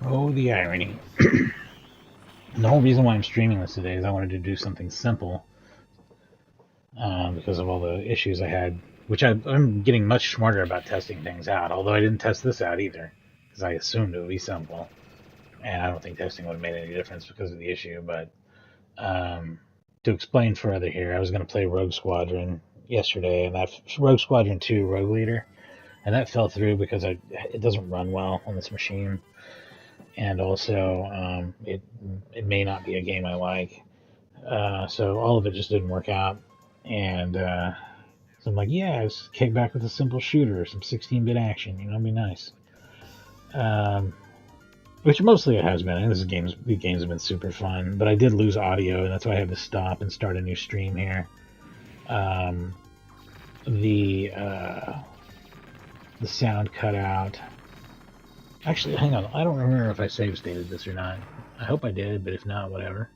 Oh, the irony. The whole reason why I'm streaming this today is I wanted to do something simple because of all the issues I had, which I'm getting much smarter about testing things out, although I didn't test this out either because I assumed it would be simple. And I don't think testing would have made any difference because of the issue. But um, to explain further here, I was going to play Rogue Squadron yesterday, and that Rogue Squadron 2 Rogue Leader, and that fell through because it doesn't run well on this machine, and also it may not be a game I like. So all of it just didn't work out, and so I'm like, yeah, let's kick back with a simple shooter, some 16-bit action, it'd be nice. Um, which mostly it has been. And these games have been super fun, but I did lose audio, and that's why I had to stop and start a new stream here. Um, the the sound cut out. Actually, hang on. I don't remember if I save stated this or not. I hope I did, but if not, whatever.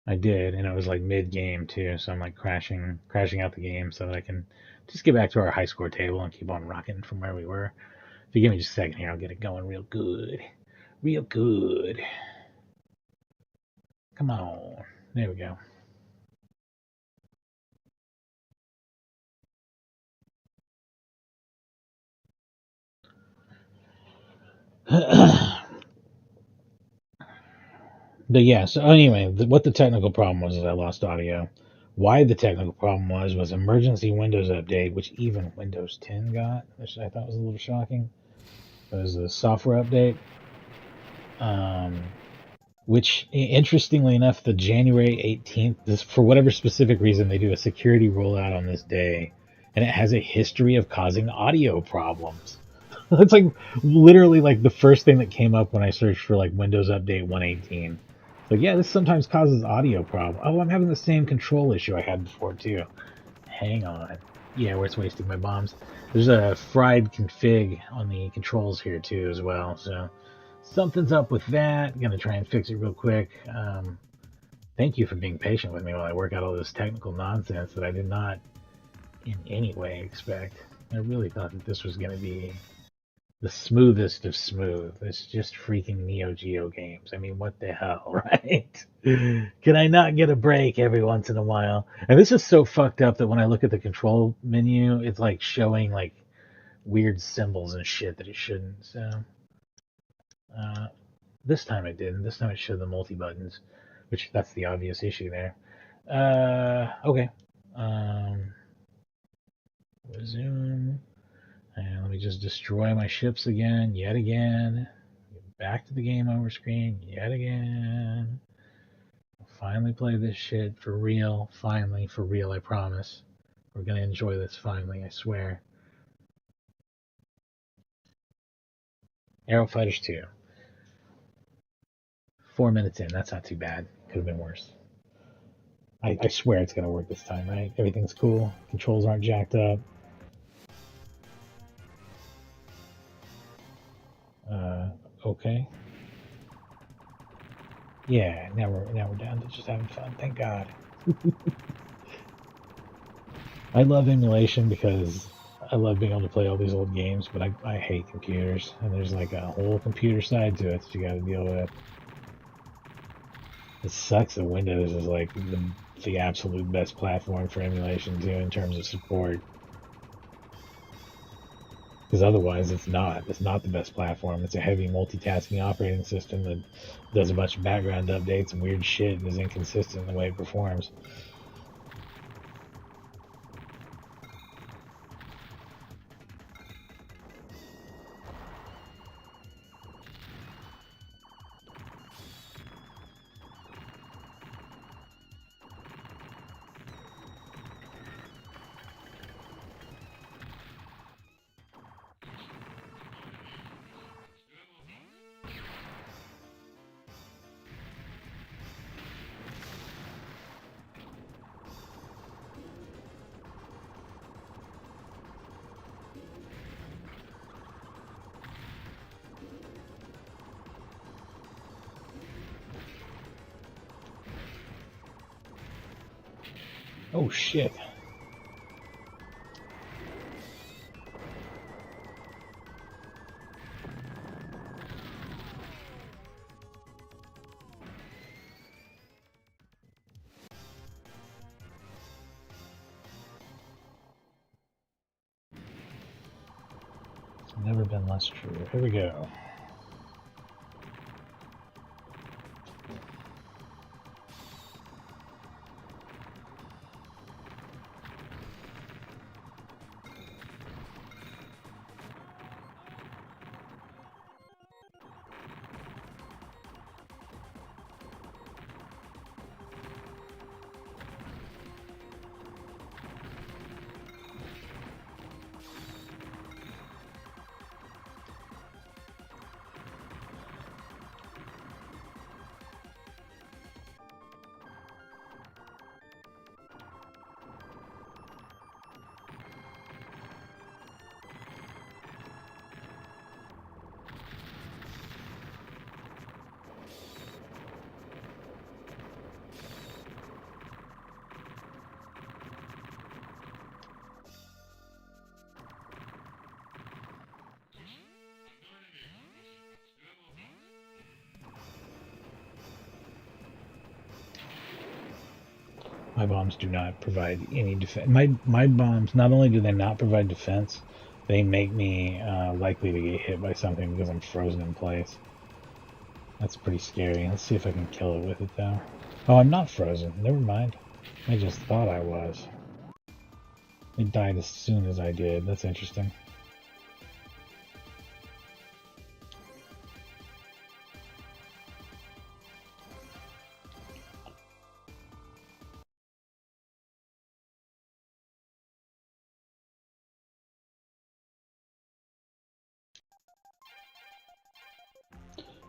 I did, and it was like mid game too, so I'm like crashing out the game so that I can just get back to our high score table and keep on rocking from where we were. If you give me just a second here, I'll get it going real good. Real good. Come on. There we go. But yeah, so anyway, what the technical problem was is I lost audio. Why the technical problem was emergency Windows update, which even Windows 10 got, which I thought was a little shocking. It was a software update. Um, which interestingly enough, the January 18th, this for whatever specific reason, they do a security rollout on this day, and it has a history of causing audio problems. It's like literally like the first thing that came up when I searched for like Windows Update 118. It's like, yeah, this sometimes causes audio problem. Oh, I'm having the same control issue I had before too. Hang on. Yeah, where it's wasting my bombs. There's a fried config on the controls here too as well. So something's up with that. I'm gonna try and fix it real quick. Thank you for being patient with me while I work out all this technical nonsense that I did not in any way expect. I really thought that this was gonna be the smoothest of smooth. It's just freaking Neo Geo games. I mean, what the hell, right? Can I not get a break every once in a while? And this is so fucked up that when I look at the control menu, it's like showing like weird symbols and shit that it shouldn't. So uh, this time it didn't. This time it showed the multi buttons, which that's the obvious issue there. Okay. Um, resume. And let me just destroy my ships again, yet again. Back to the game over screen, yet again. Finally play this shit for real. Finally, for real, I promise. We're gonna enjoy this finally, I swear. Aero Fighters 2. 4 minutes in, that's not too bad. Could have been worse. I swear it's gonna work this time, right? Everything's cool. Controls aren't jacked up. Uh, okay. Yeah, now we're down to just having fun. Thank God. I love emulation because I love being able to play all these old games, but I hate computers, and there's like a whole computer side to it that you got to deal with. It sucks that Windows is like the absolute best platform for emulation too in terms of support, because otherwise it's not. It's not the best platform. It's a heavy multitasking operating system that does a bunch of background updates and weird shit and is inconsistent in the way it performs. Oh shit. It's never been less true. Here we go. My bombs do not provide any defense. My bombs, not only do they not provide defense, they make me likely to get hit by something because I'm frozen in place. That's pretty scary. Let's see if I can kill it with it, though. Oh, I'm not frozen. Never mind. I just thought I was. It died as soon as I did. That's interesting.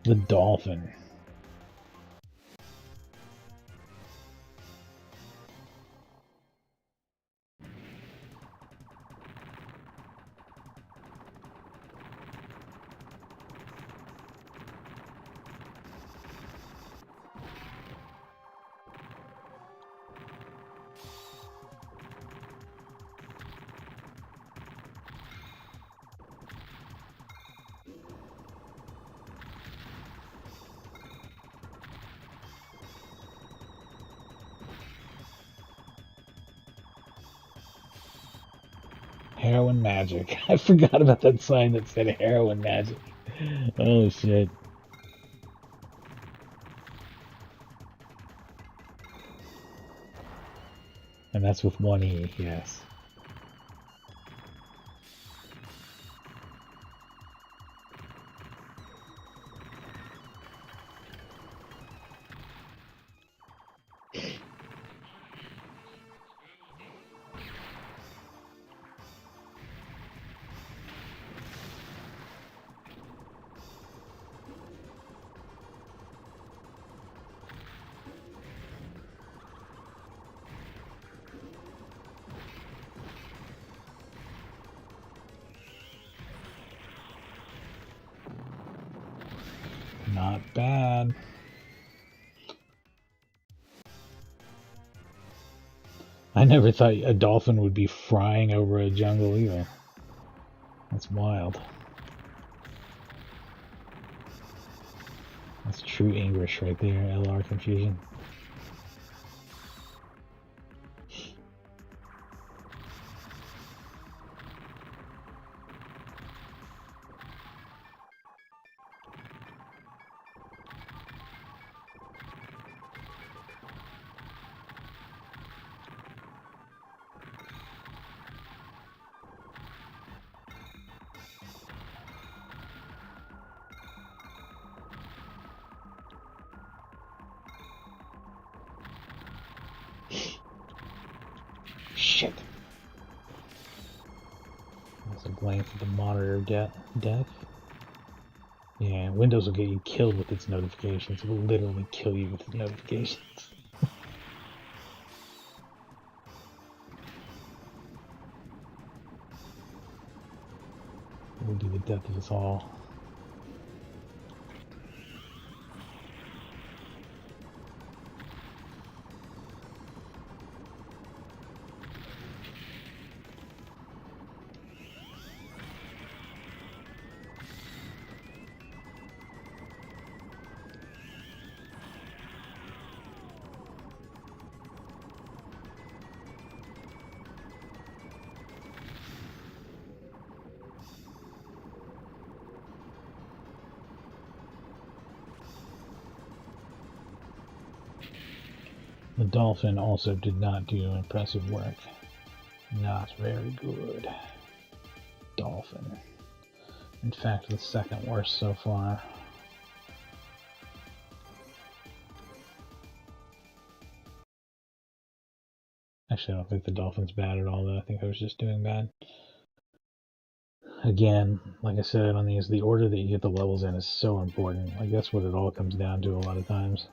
The dolphin. Heroin magic. I forgot about that sign that said heroin magic. Oh shit. And that's with one E, yes. Not bad. I never thought a dolphin would be flying over a jungle either. That's wild. That's true English right there, LR confusion. Shit. That's a blame for the monitor death. Yeah, Windows will get you killed with its notifications. It will literally kill you with its notifications. It will be the death of us all. The Dolphin also did not do impressive work. Not very good. Dolphin. In fact, the second worst so far. Actually, I don't think the Dolphin's bad at all, though. I think I was just doing bad. Again, like I said on these, the order that you get the levels in is so important. Like, that's what it all comes down to a lot of times.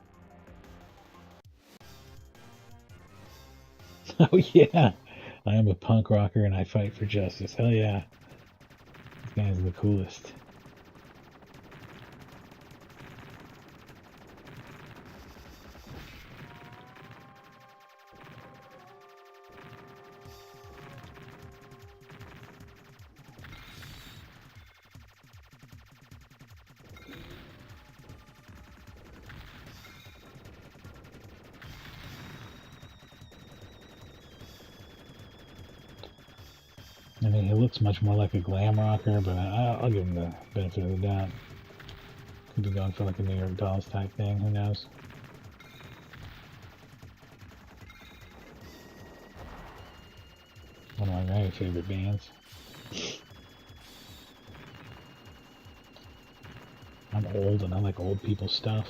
Oh, yeah! I am a punk rocker and I fight for justice. Hell yeah. This guy's the coolest. I mean, he looks much more like a glam rocker, but I'll give him the benefit of the doubt. Could be going for like a New York Dolls type thing, who knows? One of my very favorite bands. I'm old and I like old people stuff.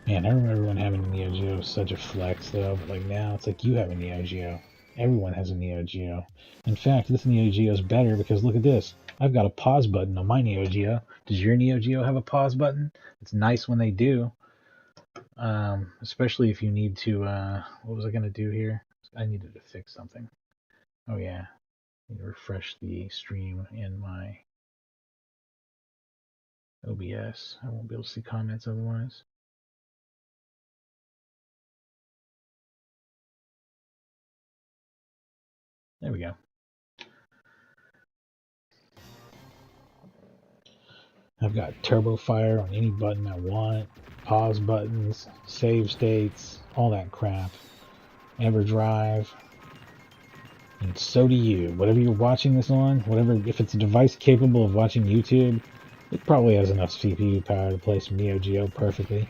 Man, I remember when having a Neo Geo was such a flex, though, but like now, it's like you have a Neo Geo. Everyone has a Neo Geo. In fact, this Neo Geo is better because look at this. I've got a pause button on my Neo Geo. Does your Neo Geo have a pause button? It's nice when they do. Especially if you need to, what was I going to do here? I needed to fix something. Oh yeah, I need to refresh the stream in my OBS. I won't be able to see comments otherwise. There we go. I've got turbo fire on any button I want, pause buttons, save states, all that crap. EverDrive. And so do you. Whatever you're watching this on, if it's a device capable of watching YouTube, it probably has enough CPU power to play some Neo Geo perfectly.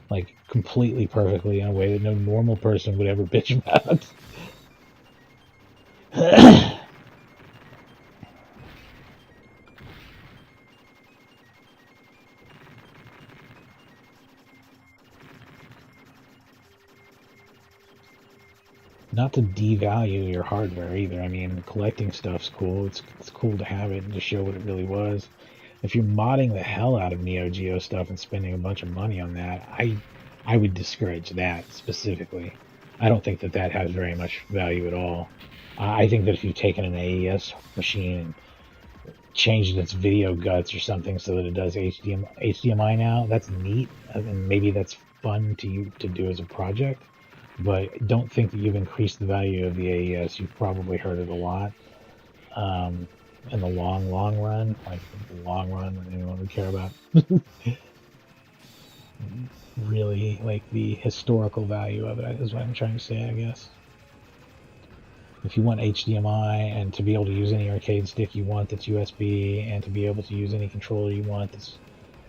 Like, completely perfectly in a way that no normal person would ever bitch about. Not to devalue your hardware either. I mean, collecting stuff's cool. It's cool to have it and to show what it really was. If you're modding the hell out of Neo Geo stuff and spending a bunch of money on that, I would discourage that specifically. I don't think that that has very much value at all. I think that if you've taken an AES machine and changed its video guts or something so that it does HDMI now, that's neat, and maybe that's fun to do as a project. But don't think that you've increased the value of the AES. You've probably heard it a lot. In the long run, like the long run, when anyone would care about really like the historical value of it is what I'm trying to say, I guess. If you want HDMI and to be able to use any arcade stick you want that's USB, and to be able to use any controller you want that's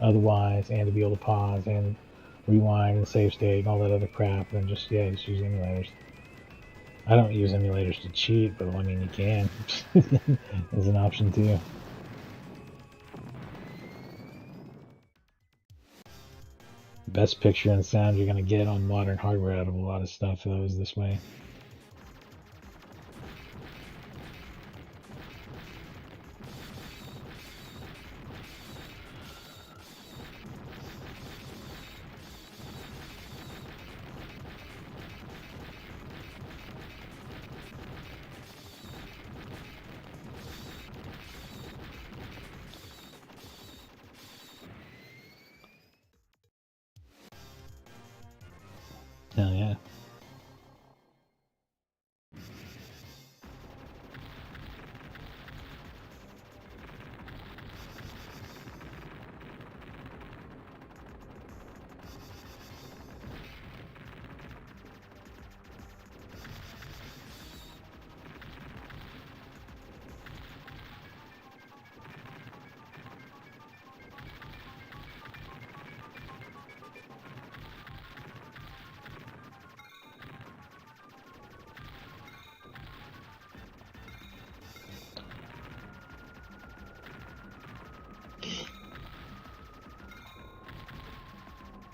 otherwise, and to be able to pause and rewind and save state and all that other crap, then just use emulators. I don't use emulators to cheat, but I mean you can. There's an option too. Best picture and sound you're gonna get on modern hardware out of a lot of stuff though is this way. Hell yeah.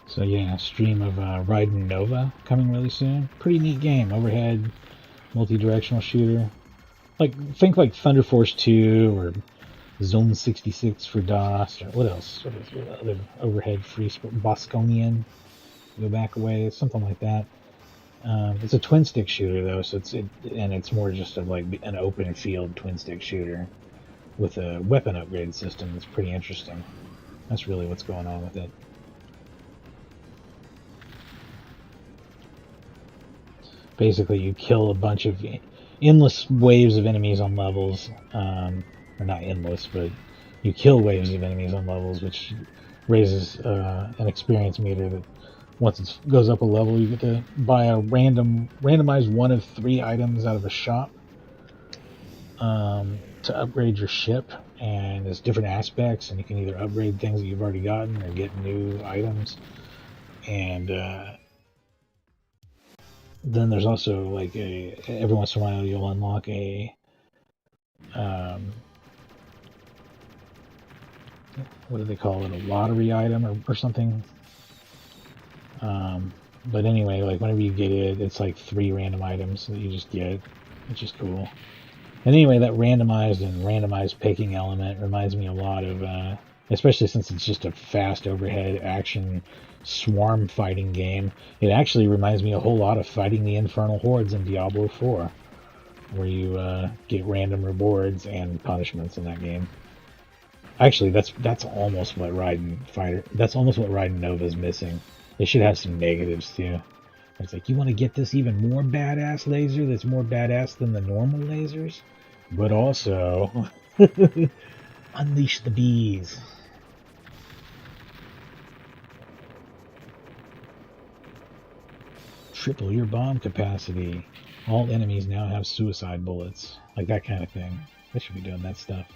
So yeah, stream of Raiden Nova coming really soon. Pretty neat game. Overhead, multi-directional shooter. Like think like Thunder Force 2 or Zone 66 for DOS or what else? What other overhead free Bosconian? Go back away, something like that. It's a twin stick shooter though, so it's more just of like an open field twin stick shooter with a weapon upgrade system. That's pretty interesting. That's really what's going on with it. Basically, you kill a bunch of endless waves of enemies on levels, or not endless, but you kill waves of enemies on levels, which raises an experience meter that once it goes up a level, you get to buy a randomized one of 3 items out of a shop to upgrade your ship, and there's different aspects, and you can either upgrade things that you've already gotten or get new items, and then there's also like every once in a while you'll unlock a um, what do they call it, a lottery item or something. But anyway, like whenever you get it, it's like 3 random items that you just get, which is cool. And anyway, that randomized picking element reminds me a lot of, especially since it's just a fast overhead action swarm fighting game. It actually reminds me a whole lot of fighting the Infernal Hordes in Diablo 4, where you get random rewards and punishments in that game. Actually, that's almost what That's almost what Raiden Nova is missing. It should have some negatives too. It's like, you want to get this even more badass laser that's more badass than the normal lasers, but also unleash the bees. Triple your bomb capacity. All enemies now have suicide bullets. Like that kind of thing. They should be doing that stuff.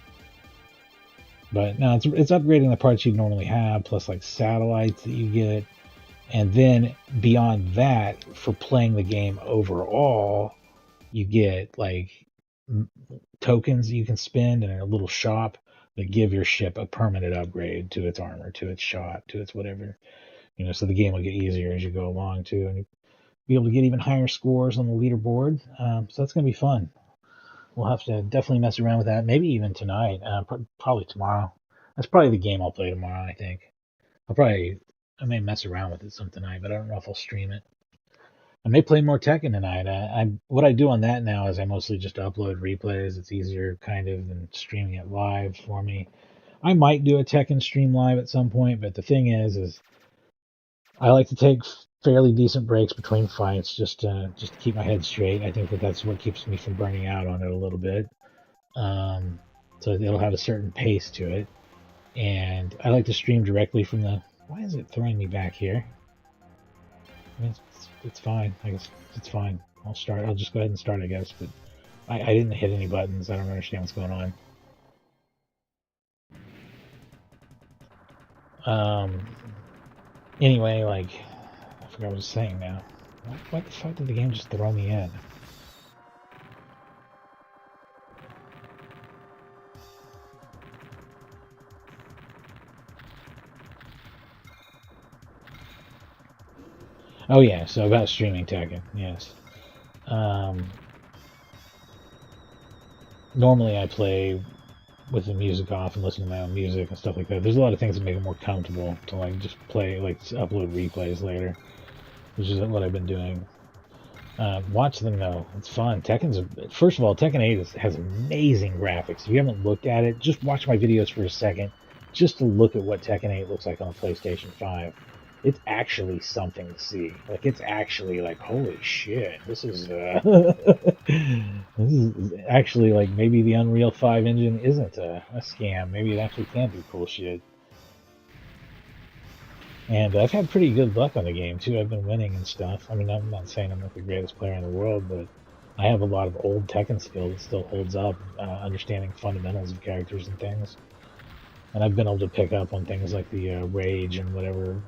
But no, it's upgrading the parts you'd normally have, plus like satellites that you get. And then beyond that, for playing the game overall, you get like tokens that you can spend in a little shop that give your ship a permanent upgrade to its armor, to its shot, to its whatever. So the game will get easier as you go along too, and you'll be able to get even higher scores on the leaderboard. So that's going to be fun. We'll have to definitely mess around with that. Maybe even tonight. Probably tomorrow. That's probably the game I'll play tomorrow, I think. I may mess around with it some tonight, but I don't know if I'll stream it. I may play more Tekken tonight. What I do on that now is I mostly just upload replays. It's easier kind of than streaming it live for me. I might do a Tekken stream live at some point, but the thing is I like to take fairly decent breaks between fights just to keep my head straight. I think that's what keeps me from burning out on it a little bit. So it'll have a certain pace to it, and I like to stream directly from the. Why is it throwing me back here? I mean, it's fine. I guess it's fine. I'll start. I'll just go ahead and start, I guess. But I didn't hit any buttons. I don't understand what's going on. Anyway, like, I forgot what I was saying now. What the fuck did the game just throw me in? Oh yeah, so about streaming Tekken, yes. Normally I play with the music off and listen to my own music and stuff like that. There's a lot of things that make it more comfortable to like just play, like upload replays later, which is what I've been doing. Watch them though; it's fun. First of all, Tekken 8 has amazing graphics. If you haven't looked at it, just watch my videos for a second, just to look at what Tekken 8 looks like on a PlayStation 5. it's actually something to see. Like it's actually like, holy shit, this is this is actually like maybe the Unreal 5 engine isn't a scam. Maybe it actually can do cool shit. And I've had pretty good luck on the game too. I've been winning and stuff. I mean, I'm not saying I'm not the greatest player in the world, but I have a lot of old Tekken skill that still holds up, understanding fundamentals of characters and things. And I've been able to pick up on things like the rage and whatever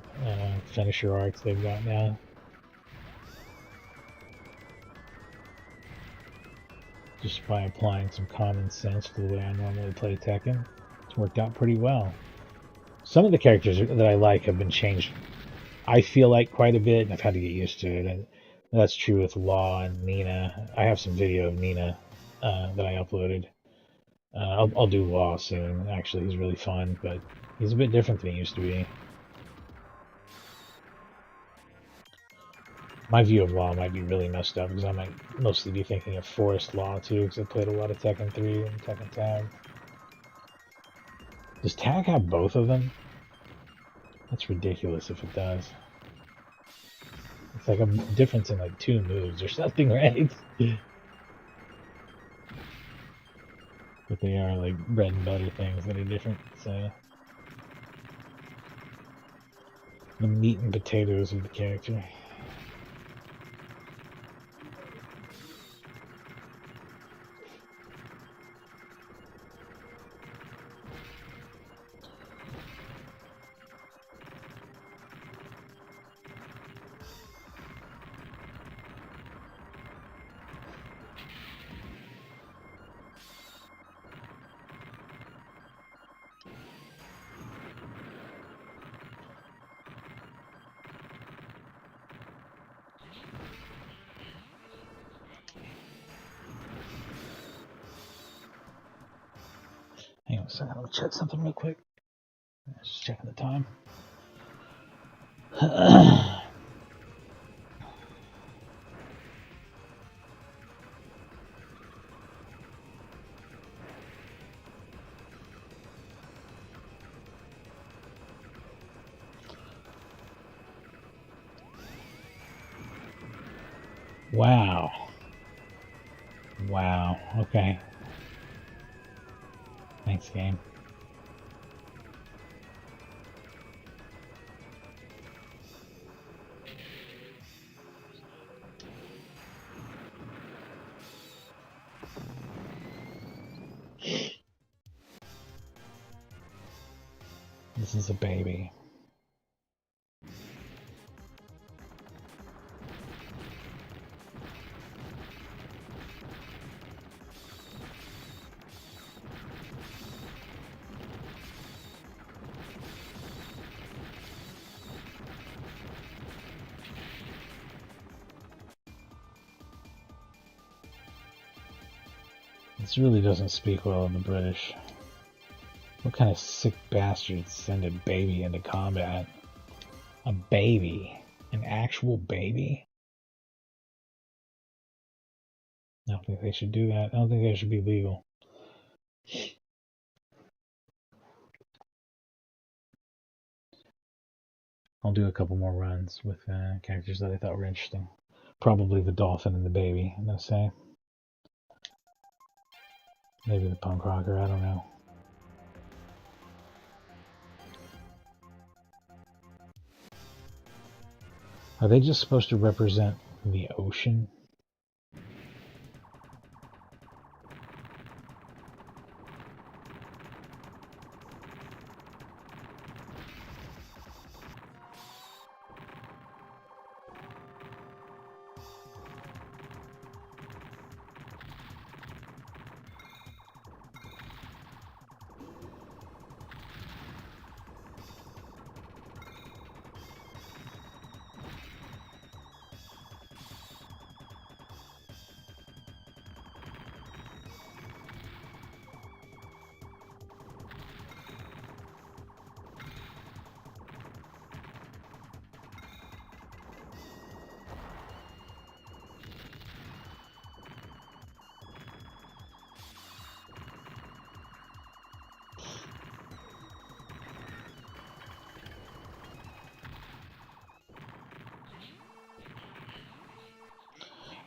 finisher arts they've got now. Just by applying some common sense to the way I normally play Tekken. It's worked out pretty well. Some of the characters that I like have been changed, I feel like, quite a bit, and I've had to get used to it. And that's true with Law and Nina. I have some video of Nina that I uploaded. I'll do Law soon. Actually, he's really fun, but he's a bit different than he used to be. My view of Law might be really messed up because I might mostly be thinking of Forest Law too, because I played a lot of Tekken 3 and Tekken Tag. Does Tag have both of them? That's ridiculous if it does. It's like a difference in like 2 moves or something, right? But they are like bread and butter things that are different, so the meat and potatoes of the character. Hang on a second, let me check something real quick. Just checking the time. Wow. Wow. Okay. Thanks, game. This is a baby. This really doesn't speak well of the British. What kind of sick bastards send a baby into combat? A baby? An actual baby? I don't think they should do that. I don't think that should be legal. I'll do a couple more runs with characters that I thought were interesting. Probably the dolphin and the baby, I'm gonna say. Maybe the punk rocker, I don't know. Are they just supposed to represent the ocean?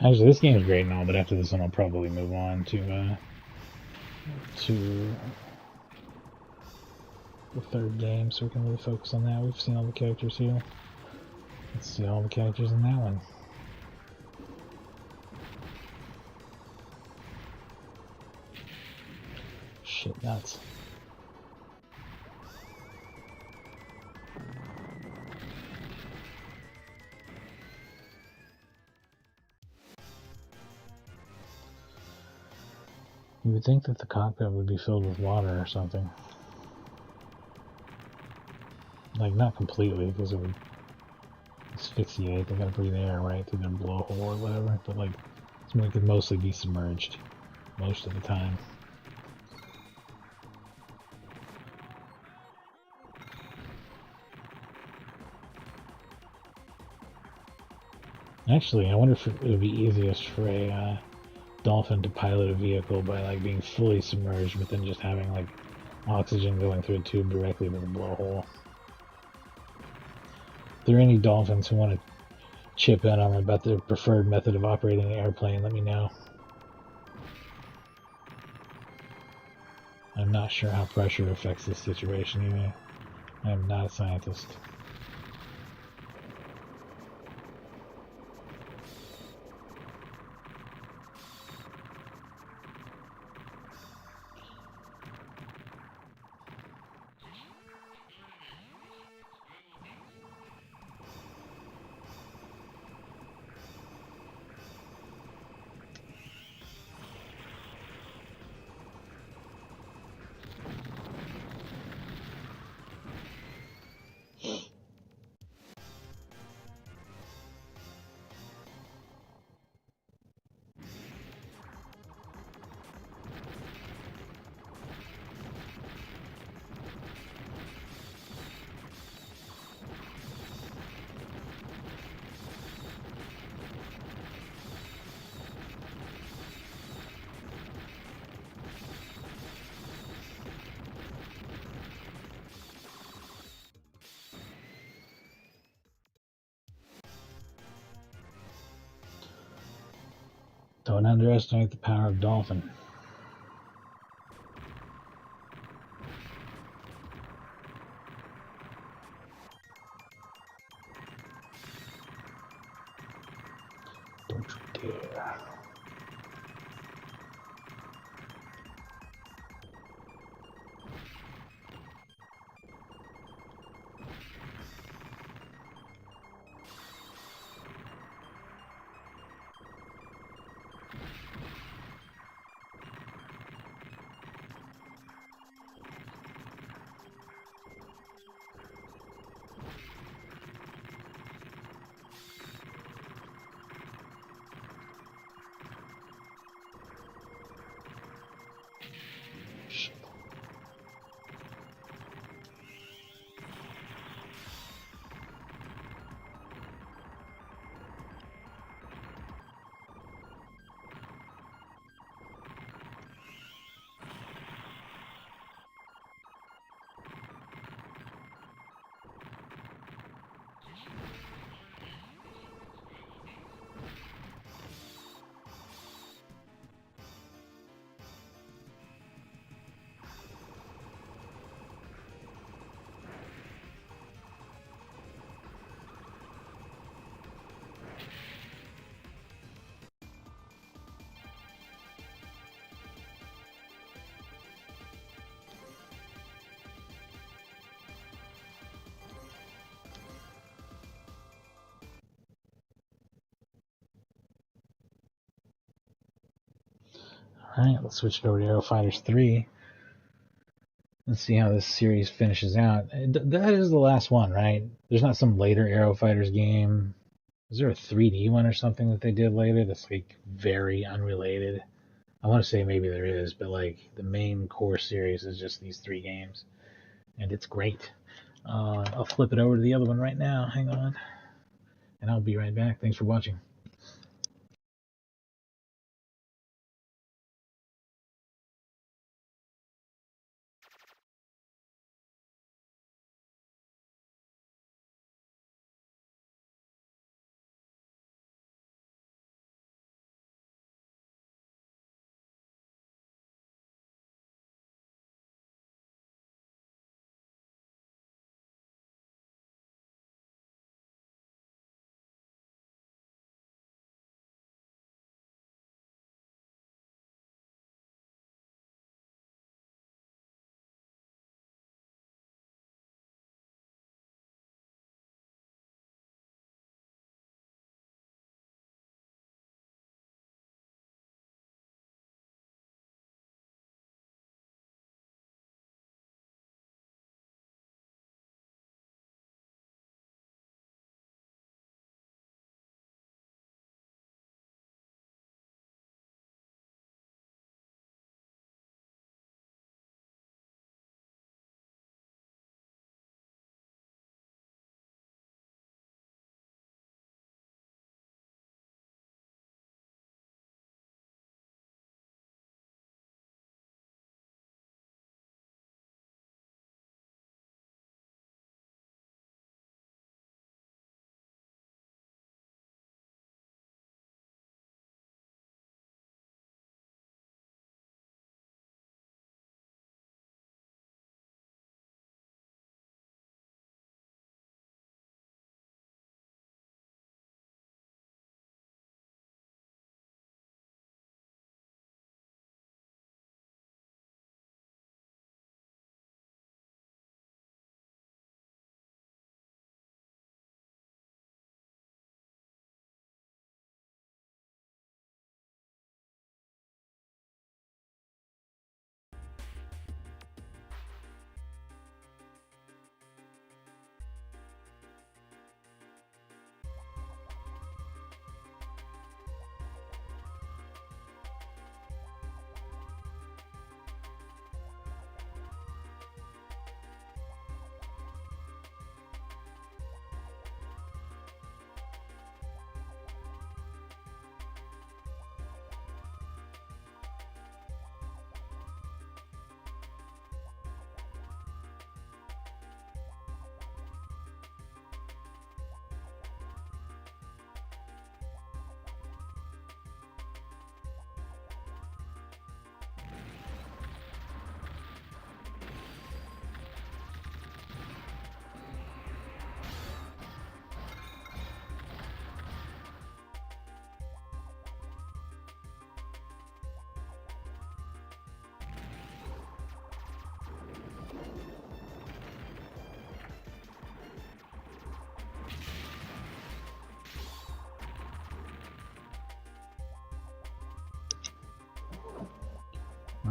Actually, this game is great and all, but after this one, I'll probably move on to the third game, so we can really focus on that. We've seen all the characters here. Let's see all the characters in that one. Shit nuts. You would think that the cockpit would be filled with water or something. Like, not completely, because it would asphyxiate. They gotta breathe air, right, through their blowhole or whatever, but like, it could mostly be submerged most of the time. Actually, I wonder if it would be easiest for a dolphin to pilot a vehicle by like being fully submerged, but then just having like oxygen going through a tube directly to the blowhole. If there are any dolphins who want to chip in on about their preferred method of operating an airplane, let me know. I'm not sure how pressure affects this situation either. I am not a scientist. Don't underestimate the power of dolphin. Don't you dare. Alright, let's switch it over to Aero Fighters 3. Let's see how this series finishes out. That is the last one, right? There's not some later Aero Fighters game. Is there a 3D one or something that they did later that's like very unrelated? I want to say maybe there is, but like the main core series is just these three games, and it's great. I'll flip it over to the other one right now. Hang on, and I'll be right back. Thanks for watching.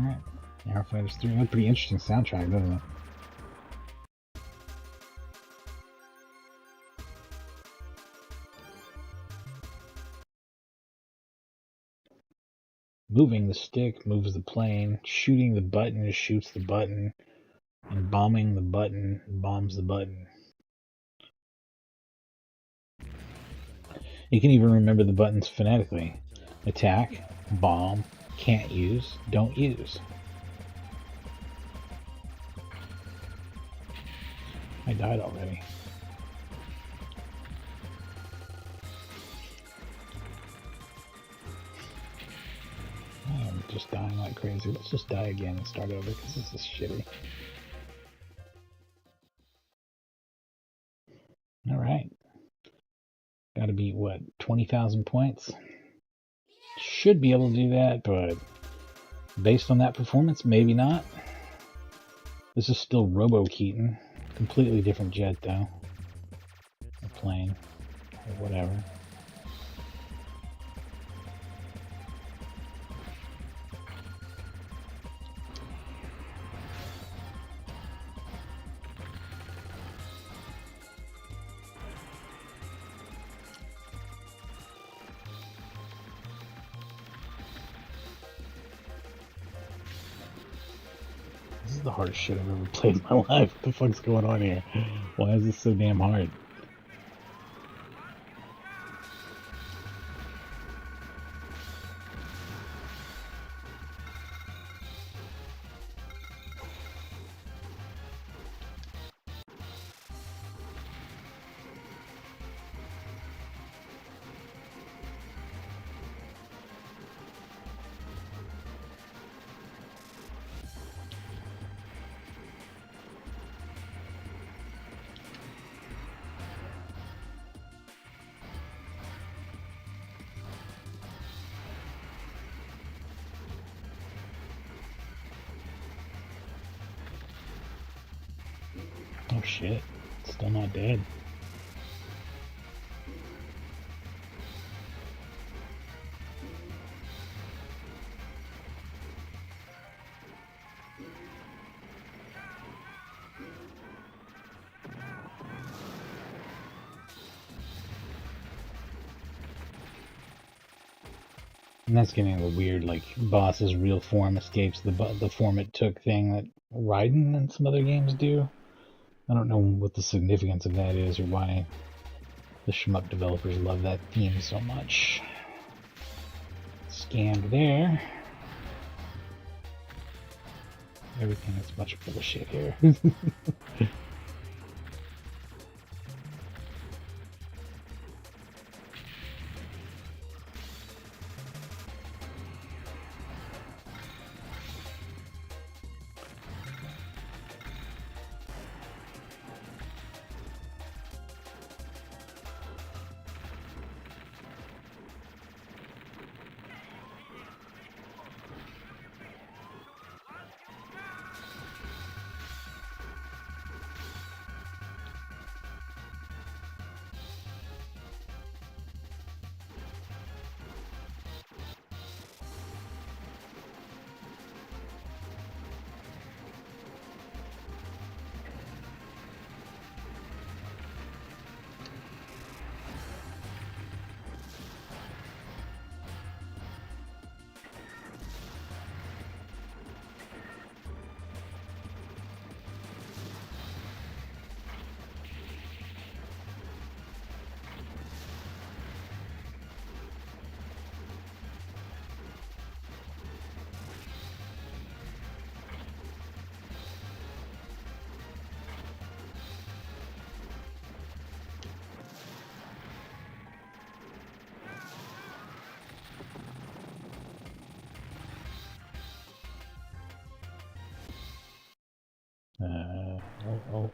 Alright. Aero Fighters 3. That's a pretty interesting soundtrack, doesn't it? Moving the stick moves the plane. Shooting the button shoots the button. And bombing the button bombs the button. You can even remember the buttons phonetically. Attack, bomb, can't use, don't use. I died already. I am just dying like crazy. Let's just die again and start over because this is shitty. Alright. Gotta beat, what, 20,000 points? Should be able to do that, but based on that performance, maybe not. This is still Robo Keaton. Completely different jet, though. Or plane. Or whatever. This is the hardest shit I've ever played in my life. What the fuck's going on here? Why is this so damn hard? Oh shit, still not dead. And that's getting the weird, like, boss's real form escapes the form it took thing that Raiden and some other games do. I don't know what the significance of that is or why the shmup developers love that theme so much. Scanned there. Everything is much bullshit here.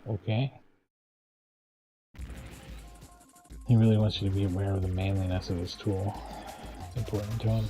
Okay. He really wants you to be aware of the manliness of his tool. It's important to him.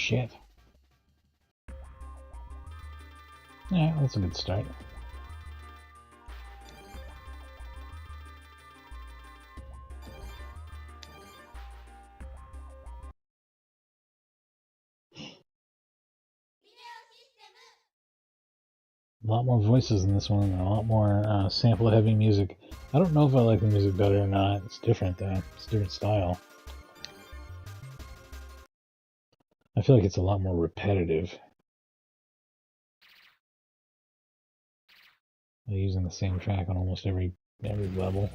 shit. Yeah, that's a good start. A lot more voices in this one, and a lot more sample-heavy music. I don't know if I like the music better or not. It's different, though. It's a different style. I feel like it's a lot more repetitive. They're using the same track on almost every level.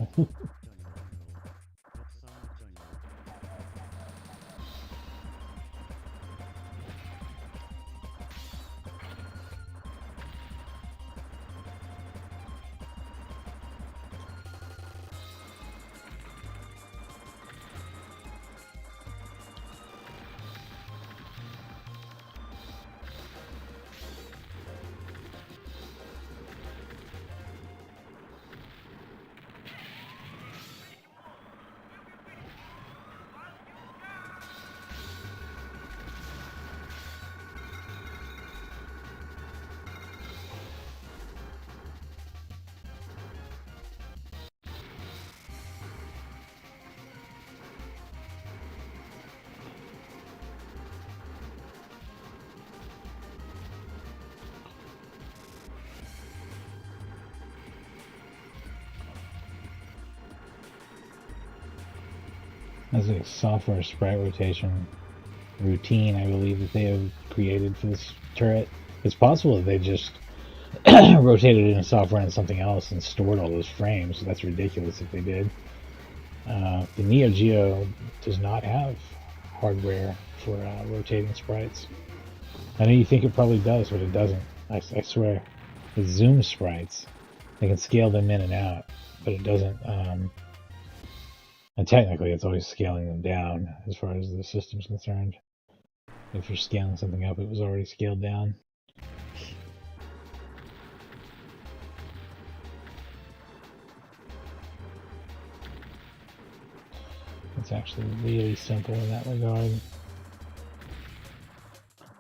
That's a software sprite rotation routine, I believe, that they have created for this turret. It's possible that they just rotated it in software and something else and stored all those frames. That's ridiculous if they did. The Neo Geo does not have hardware for rotating sprites. I know you think it probably does, but it doesn't. I swear. With zoom sprites, they can scale them in and out, but it doesn't. And technically, it's always scaling them down as far as the system's concerned. If you're scaling something up, it was already scaled down. It's actually really simple in that regard.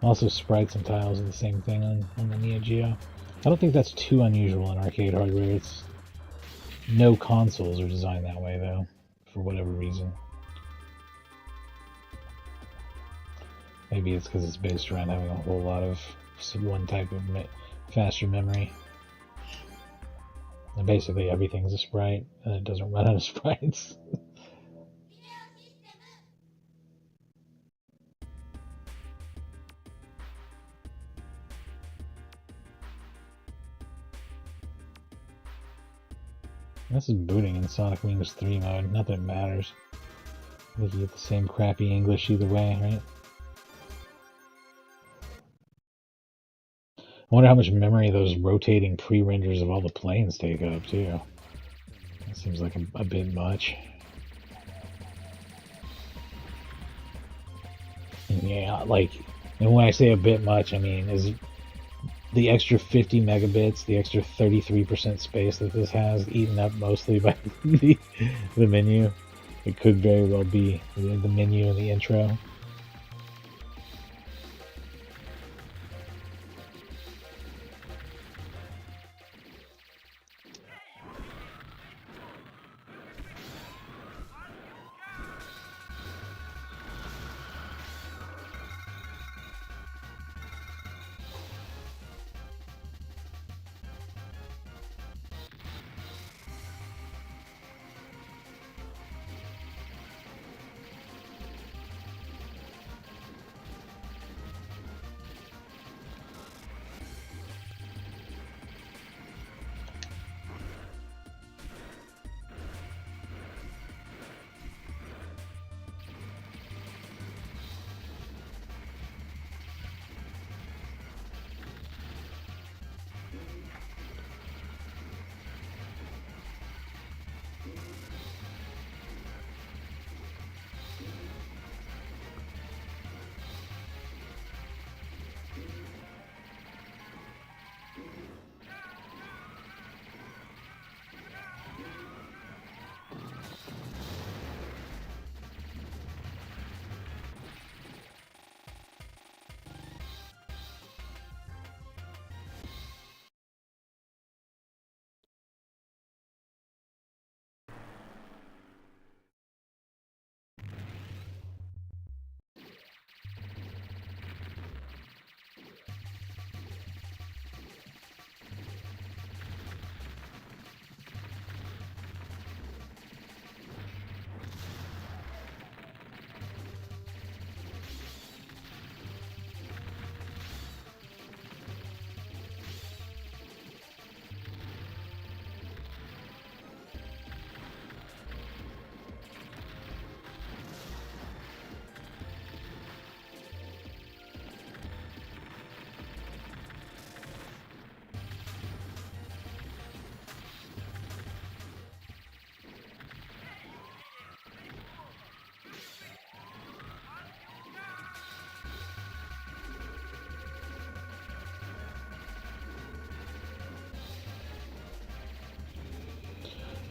Also, sprites and tiles are the same thing on the Neo Geo. I don't think that's too unusual in arcade hardware. It's no consoles are designed that way, though, for whatever reason. Maybe it's because it's based around having a whole lot of one type of faster memory. And basically everything's a sprite, and it doesn't run out of sprites. This is booting in Sonic Wings 3 mode. Not that it matters. I think you get the same crappy English either way, right? I wonder how much memory those rotating pre-renders of all the planes take up, too. That seems like a bit much. Yeah, like, and when I say a bit much, I mean, is the extra 50 megabits, the extra 33% space that this has, eaten up mostly by the menu? It could very well be the menu and the intro.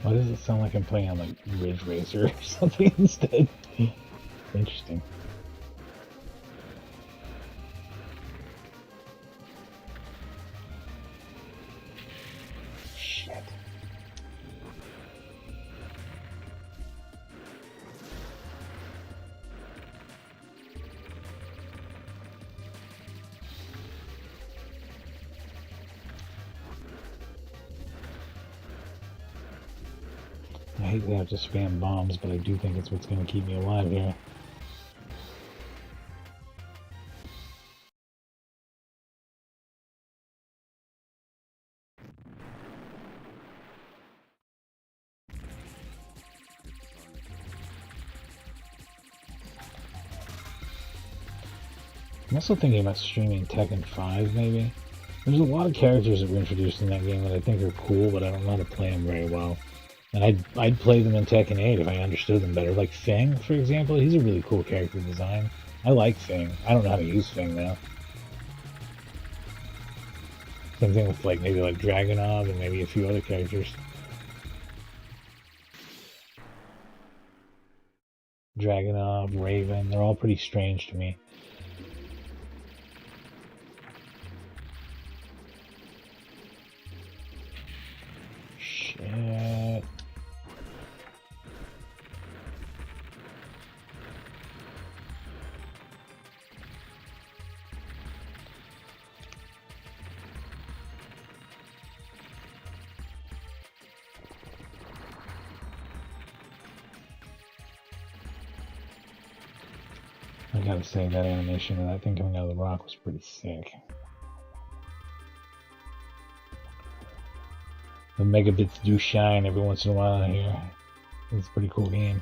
Why does it sound like I'm playing on like Ridge Racer or something instead? Interesting. Shit. I hate to have to spam bombs, but I do think it's what's going to keep me alive here. I'm also thinking about streaming Tekken 5, maybe. There's a lot of characters that were introduced in that game that I think are cool, but I don't know how to play them very well. And I'd play them in Tekken 8 if I understood them better. Like Fang, for example, he's a really cool character design. I like Fang. I don't know how to use Fang now. Same thing with like maybe like Dragunov and maybe a few other characters. Dragunov, Raven, they're all pretty strange to me. Shit. I gotta say, that animation of that thing coming out of the rock was pretty sick. The megabits do shine every once in a while here. It's a pretty cool game.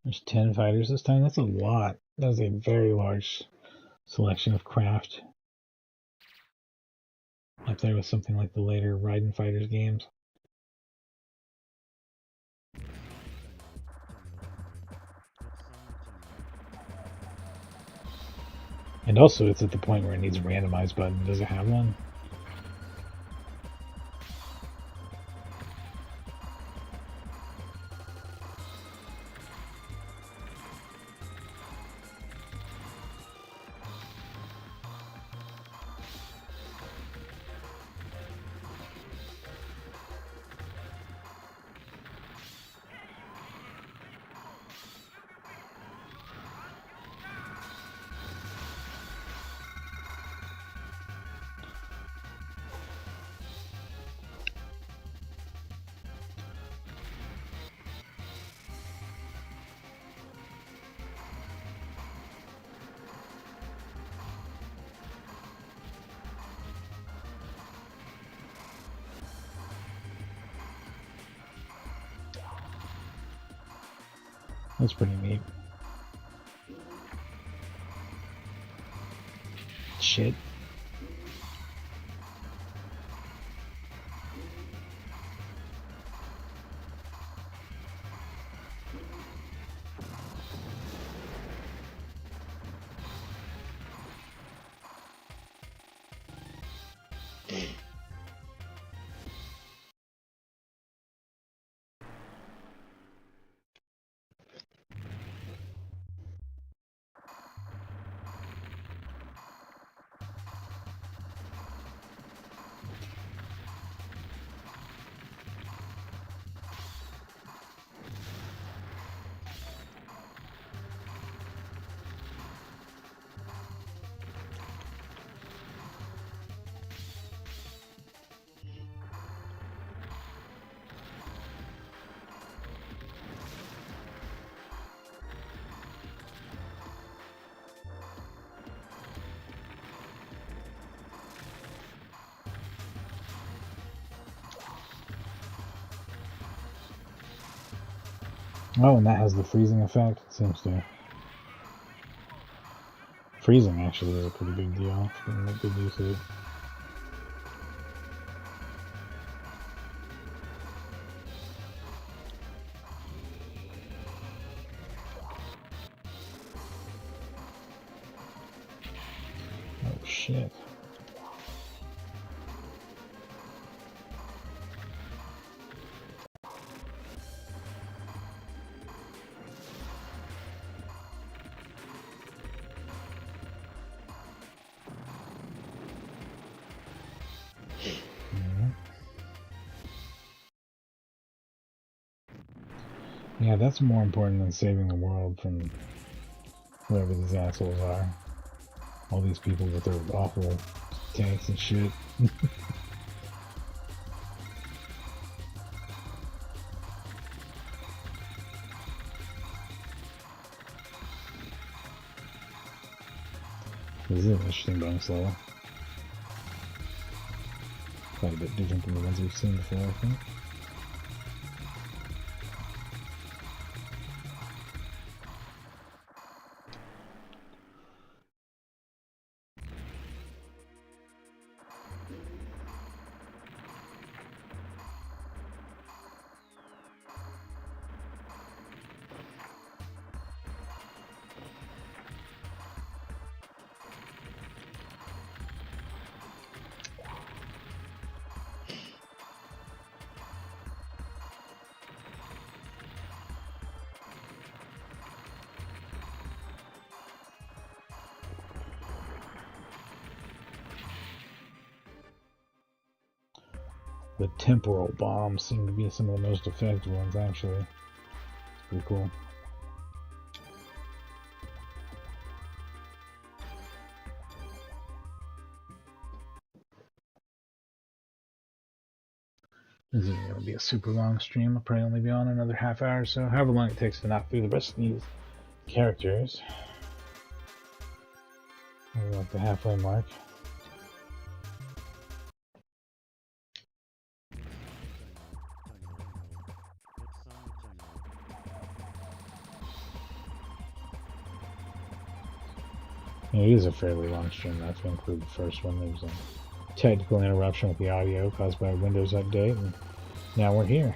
There's 10 fighters this time. That's a lot. That's a very large selection of craft. Up there with something like the later Raiden Fighters games. And also, it's at the point where it needs a randomize button. Does it have one? That's pretty neat. Shit. Oh, and that has the freezing effect. It seems to. Freezing actually is a pretty big deal. If you can make good use of it. Oh shit. Yeah, that's more important than saving the world from whoever these assholes are. All these people with their awful tanks and shit. This is an interesting bonus level. Quite a bit different than the ones we've seen before, I think. The temporal bombs seem to be some of the most effective ones, actually. It's pretty cool. This isn't going to be a super long stream. I'll probably only be on another half hour or so. However long it takes to knock through the rest of these characters. We're like the halfway mark. Yeah, it is a fairly long stream. That's to include the first one. There was a technical interruption with the audio caused by a Windows update, and now we're here.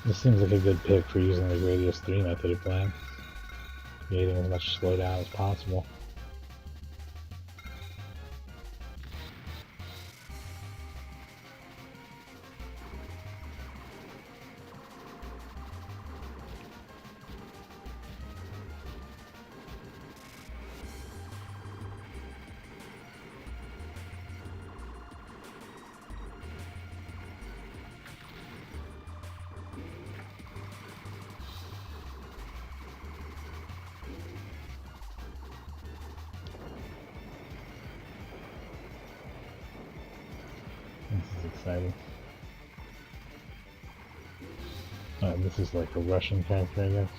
This seems like a good pick for using the Radius 3 method of playing, creating as much slowdown as possible. This is exciting. This is like a Russian character, I guess.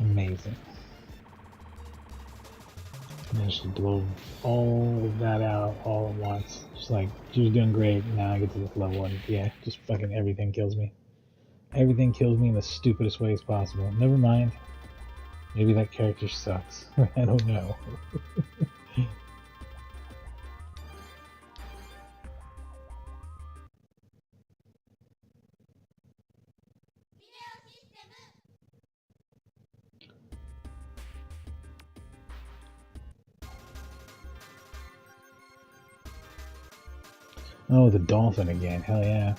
Amazing. Managed to blow all of that out all at once. Just like, she was doing great, now I get to this level and yeah, just fucking everything kills me. Everything kills me in the stupidest ways possible. Never mind. Maybe that character sucks. I don't know. Oh, the dolphin again. Hell yeah.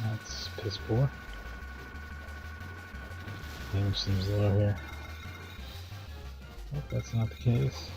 That's piss poor. Damage seems low here. Hope that's not the case.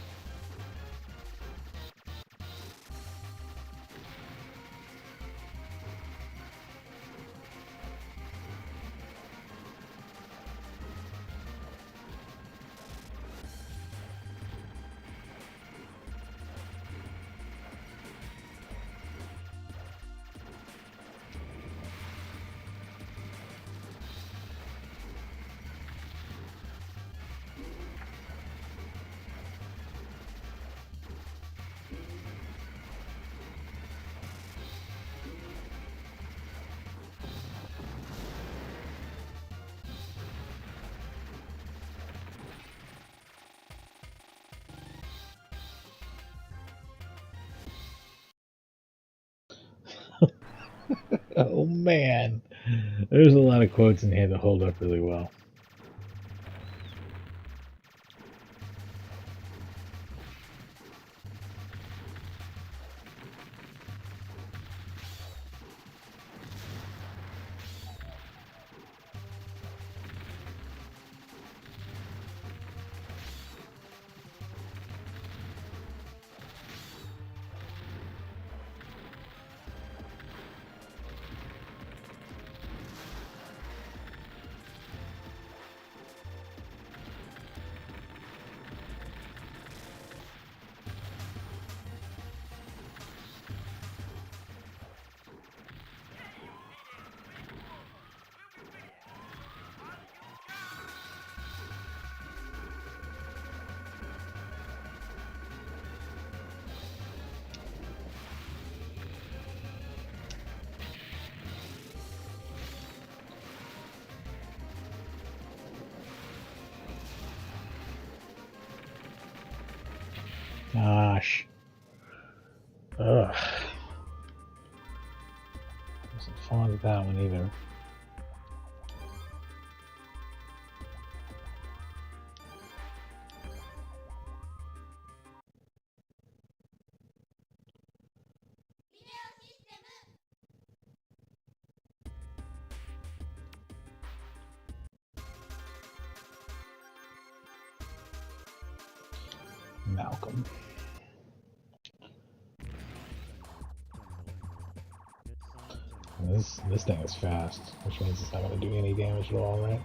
Oh man, there's a lot of quotes in here that hold up really well. Gosh. Ugh. Wasn't fond of that one either. Malcolm. This thing is fast, which means it's not going to do any damage at all, right?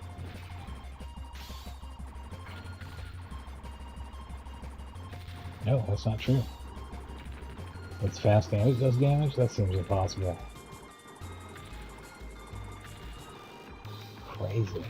No, that's not true. It's fast damage does damage? That seems impossible. Crazy.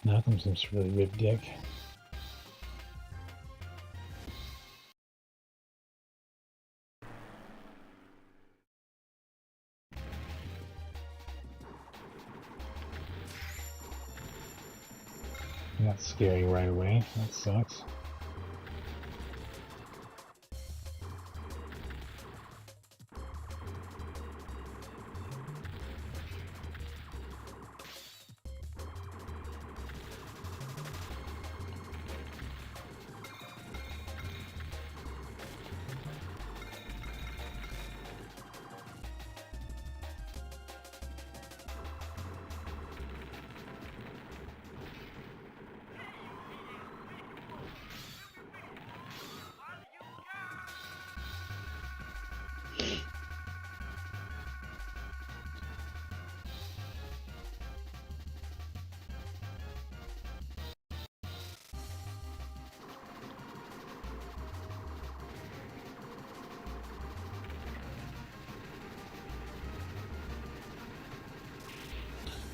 Malcolm seems really rip dick. Got scary right away. That sucks.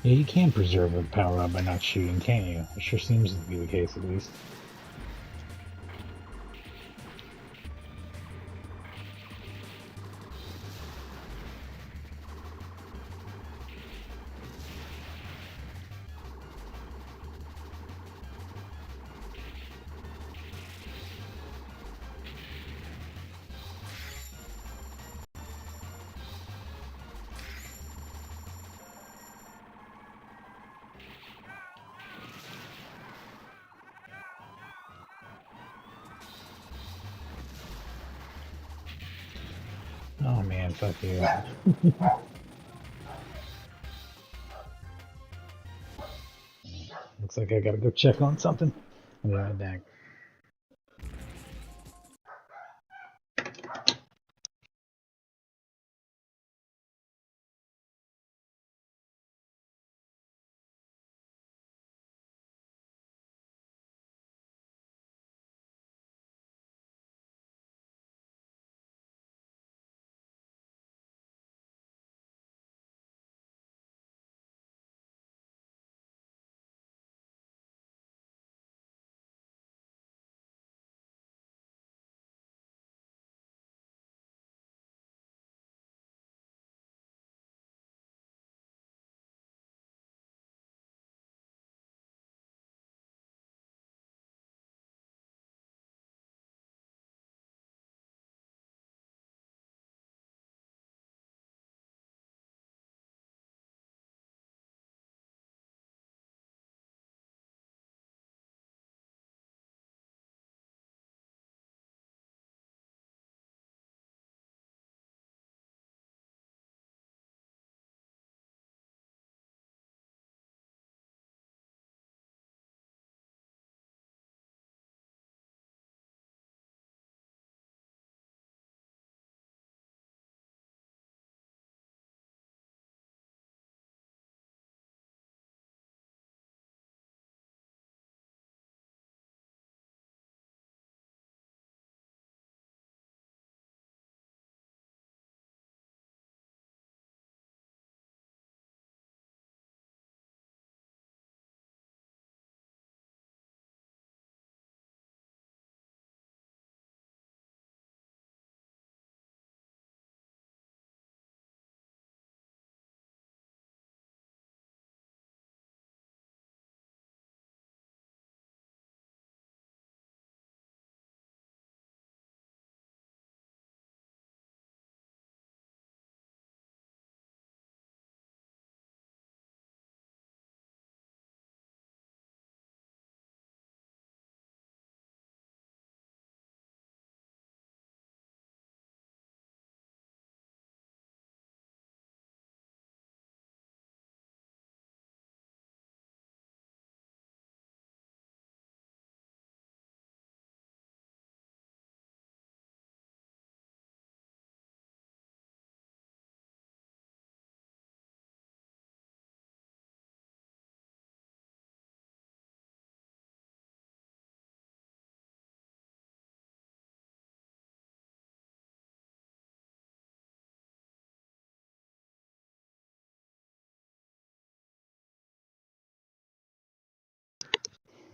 Yeah, you can preserve a power up by not shooting, can't you? It sure seems to be the case, at least. Oh man, fuck you. Looks like I gotta go check on something. I'll be right back.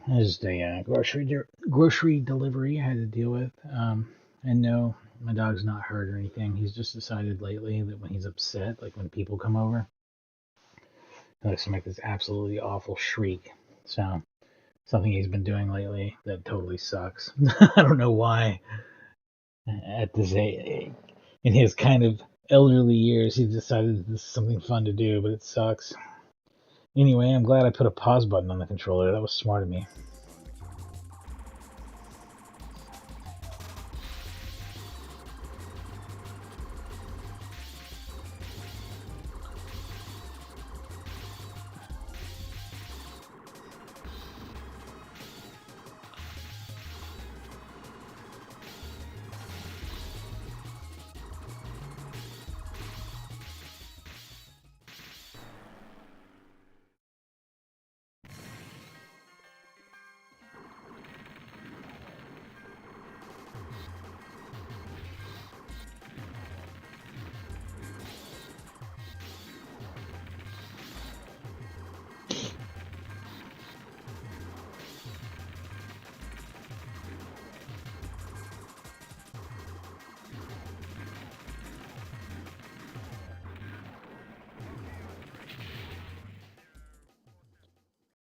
This is the grocery delivery I had to deal with. And no, my dog's not hurt or anything. He's just decided lately that when he's upset, like when people come over, he likes to make this absolutely awful shriek. So something he's been doing lately that totally sucks. I don't know why. At this age, in his kind of elderly years, he decided this is something fun to do, but it sucks. Anyway, I'm glad I put a pause button on the controller. That was smart of me.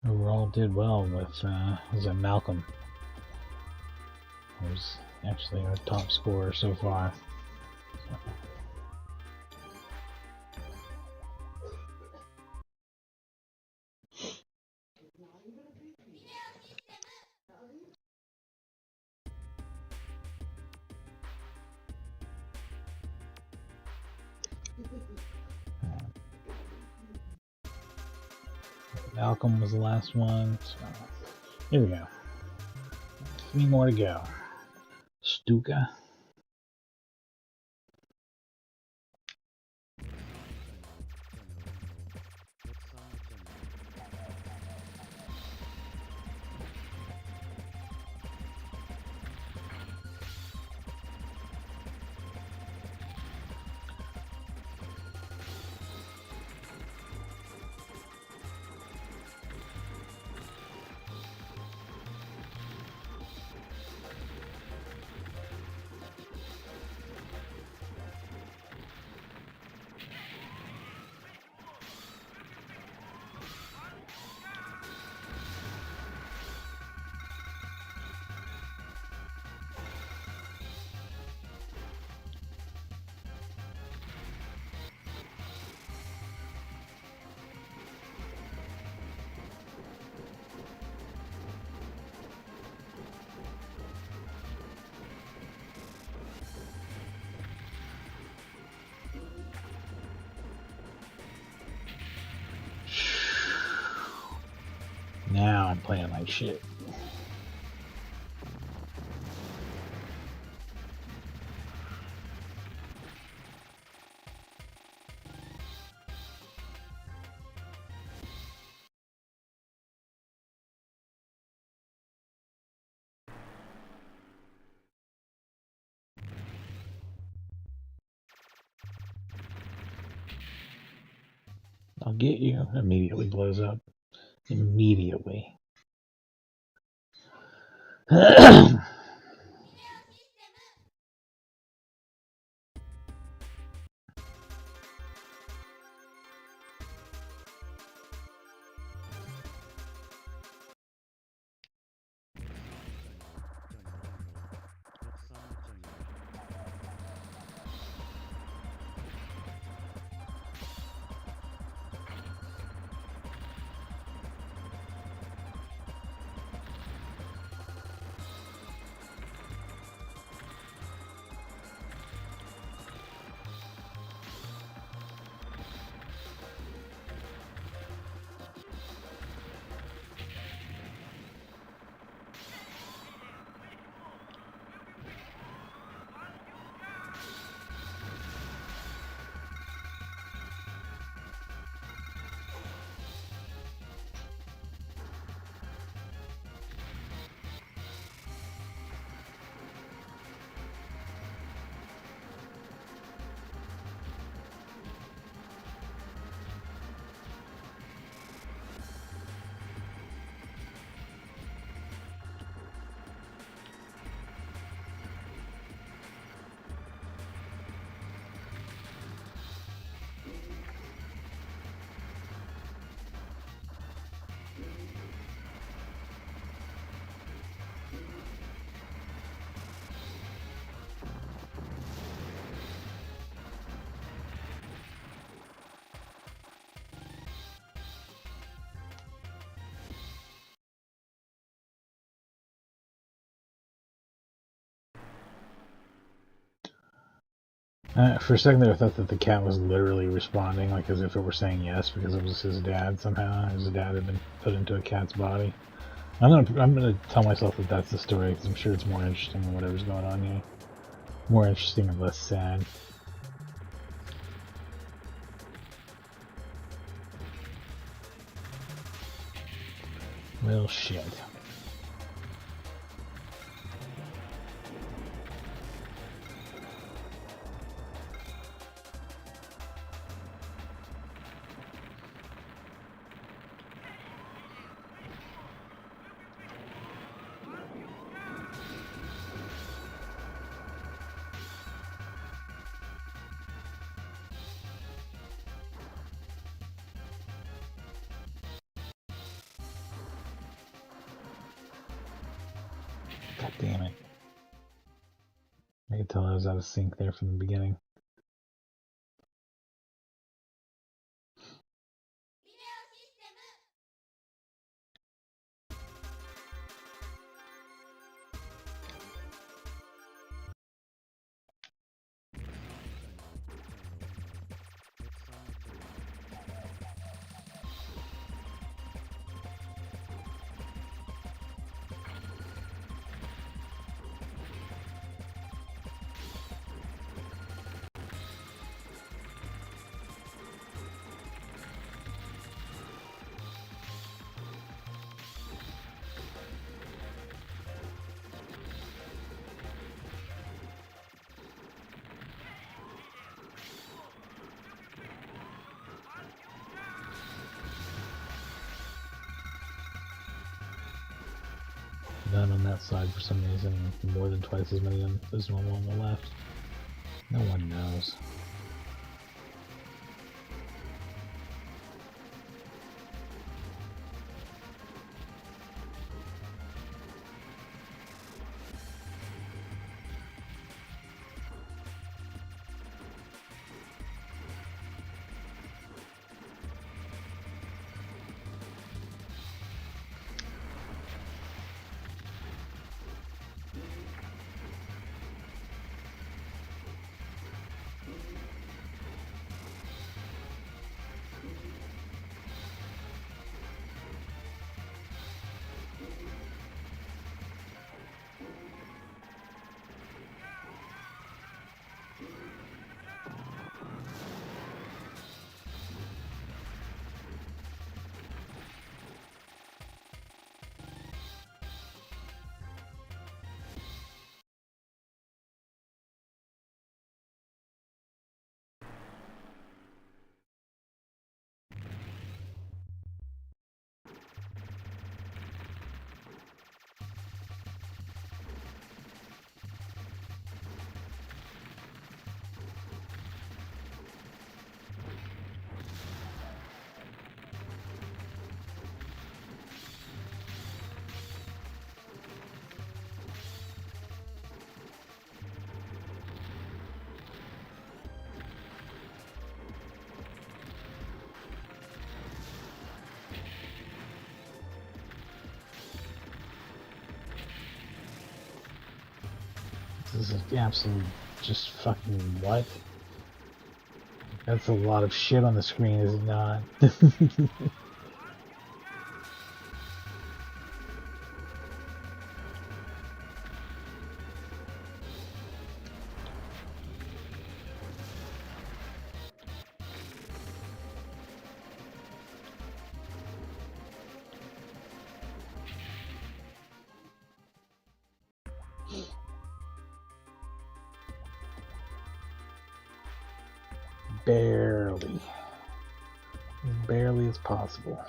Overall, did well with was it Malcolm? Who was actually our top scorer so far. Malcolm was the last one. So here we go. 3 more to go. Stuka. Now I'm playing like shit. I'll get you. Immediately blows up. Immediately. For a second there, I thought that the cat was literally responding, like as if it were saying yes, because it was his dad somehow. His dad had been put into a cat's body. I'm gonna tell myself that that's the story, because I'm sure it's more interesting than whatever's going on here. More interesting and less sad. Well, shit. God damn it. I could tell I was out of sync there from the beginning. None on that side for some reason, more than twice as many as normal on the left. No one knows. This is absolute just fucking what? That's a lot of shit on the screen, is it not? Barely. As barely as possible.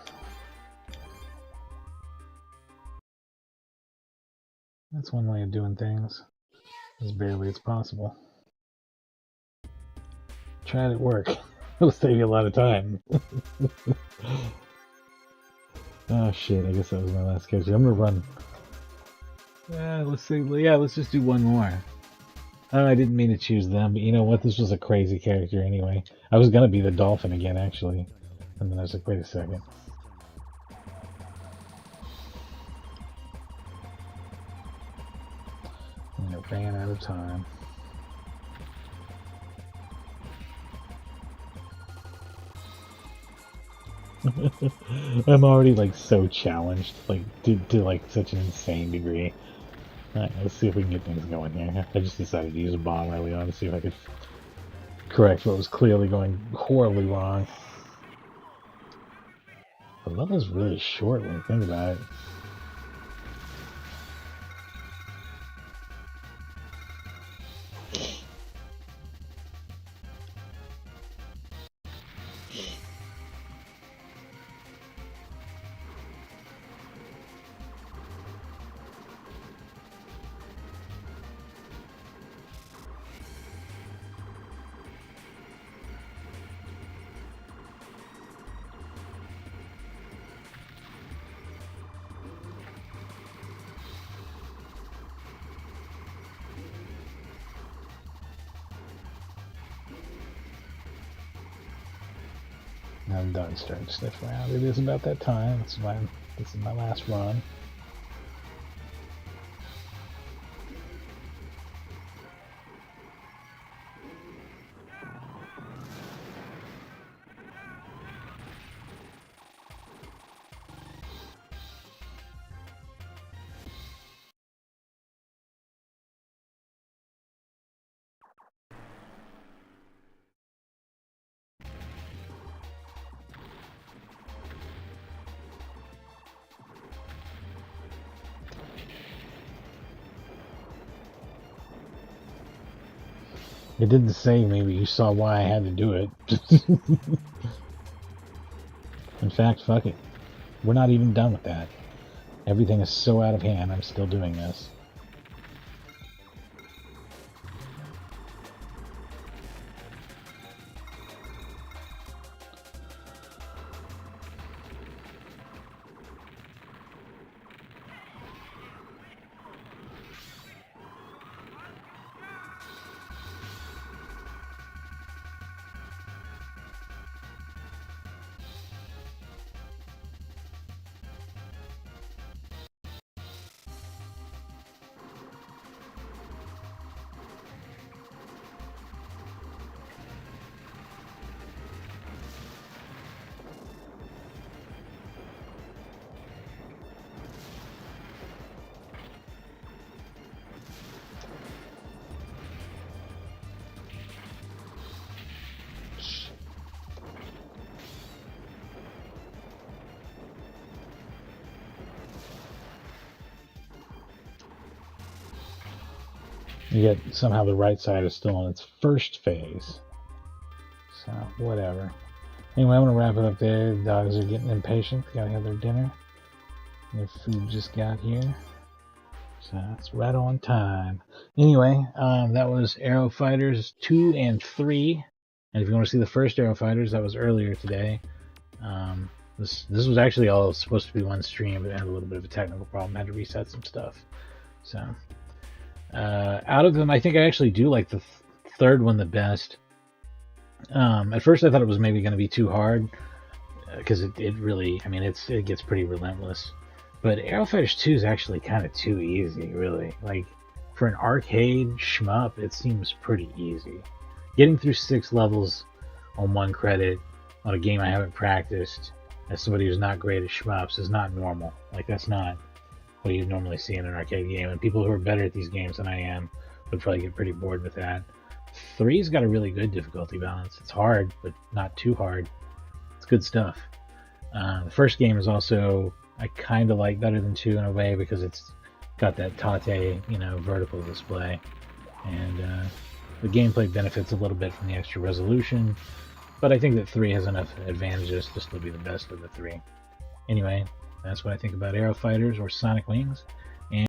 That's one way of doing things. As barely as possible. Try it at work. It'll save you a lot of time. Oh shit, I guess that was my last character. I'm gonna run. Let's just do one more. I didn't mean to choose them, but you know what? This was a crazy character anyway. I was gonna be the dolphin again, actually. And then I was like, wait a second. And I ran out of time. I'm already like so challenged, like to like such an insane degree. Alright, let's see if we can get things going here. I just decided to use a bomb early on to see if I could correct what was clearly going horribly wrong. The level's really short when you think about it. I'm done starting to sniff around. It is about that time. This is my last run. It didn't say maybe you saw why I had to do it. In fact, fuck it. We're not even done with that. Everything is so out of hand, I'm still doing this. Yet somehow the right side is still in its first phase. So, whatever. Anyway, I'm going to wrap it up there. The dogs are getting impatient. They gotta have their dinner. Their food just got here. So, it's right on time. Anyway, that was Aero Fighters 2 and 3. And if you want to see the first Aero Fighters, that was earlier today. This was actually all supposed to be one stream, but it had a little bit of a technical problem. I had to reset some stuff. So, out of them, I think I actually do like the third one the best. At first I thought it was maybe going to be too hard, because it really, I mean, it gets pretty relentless. But Aero Fighters 2 is actually kind of too easy, really. Like, for an arcade shmup, it seems pretty easy. Getting through 6 levels on 1 credit on a game I haven't practiced, as somebody who's not great at shmups, is not normal. Like, that's not what you normally see in an arcade game. And people who are better at these games than I am would probably get pretty bored with that. 3's got a really good difficulty balance. It's hard, but not too hard. It's good stuff. The first game is also, I kind of like better than 2 in a way, because it's got that Tate, vertical display. And the gameplay benefits a little bit from the extra resolution. But I think that 3 has enough advantages to still be the best of the 3. Anyway, that's what I think about Aero Fighters or Sonic Wings.